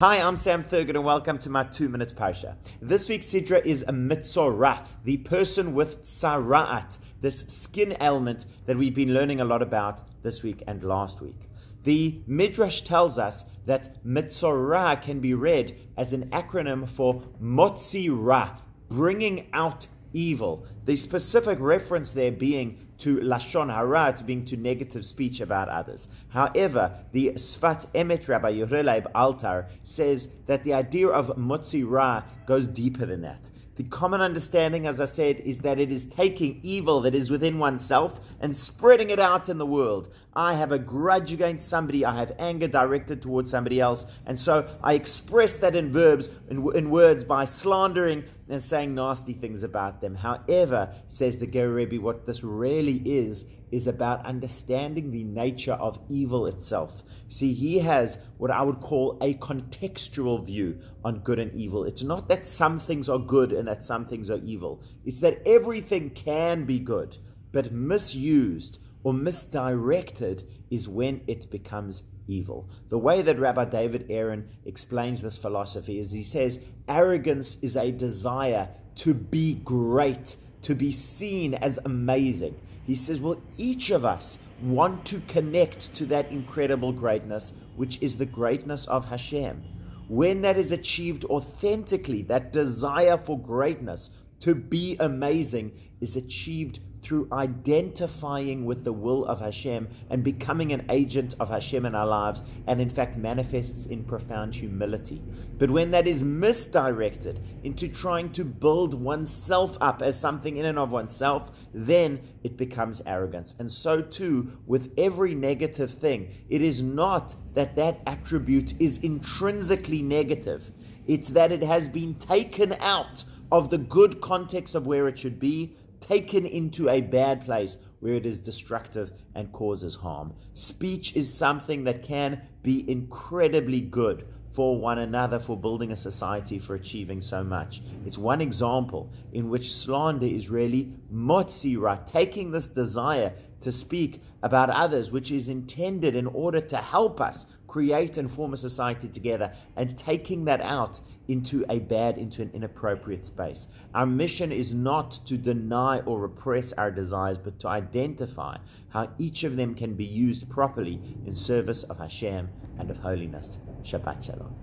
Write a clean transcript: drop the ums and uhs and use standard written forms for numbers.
Hi, I'm Sam Thurgood and welcome to my 2-minute Parsha. This week's Sidra is a Metzora, the person with Tzara'at, this skin ailment that we've been learning a lot about this week and last week. The Midrash tells us that Metzora can be read as an acronym for Motzi Ra, bringing out evil. The specific reference there being to Lashon Hara, to being to negative speech about others. However, the Sfat Emet Rabbi Yehuda Altar says that the idea of Motzi Ra goes deeper than that. The common understanding, as I said, is that it is taking evil that is within oneself and spreading it out in the world. I have a grudge against somebody, I have anger directed towards somebody else, and so I express that in verbs, in words, by slandering and saying nasty things about them. However, says the Ger Rebbe, what this really is about understanding the nature of evil itself. See, he has what I would call a contextual view on good and evil. It's not that some things are good and that some things are evil. It's that everything can be good, but misused or misdirected is when it becomes evil. The way that Rabbi David Aaron explains this philosophy is he says, arrogance is a desire to be great, to be seen as amazing. He says, well, each of us want to connect to that incredible greatness, which is the greatness of Hashem. When that is achieved authentically, that desire for greatness, to be amazing, is achieved through identifying with the will of Hashem and becoming an agent of Hashem in our lives, and in fact manifests in profound humility. But when that is misdirected into trying to build oneself up as something in and of oneself, then it becomes arrogance. And so too with every negative thing. It is not that that attribute is intrinsically negative. It's that it has been taken out of the good context of where it should be, taken into a bad place where it is destructive and causes harm. Speech is something that can be incredibly good for one another, for building a society, for achieving so much. It's one example in which slander is really motzi ra, taking this desire to speak about others, which is intended in order to help us create and form a society together, and taking that out into an inappropriate space. Our mission is not to deny or repress our desires, but to identify how each of them can be used properly in service of Hashem and of holiness. Shabbat Shalom.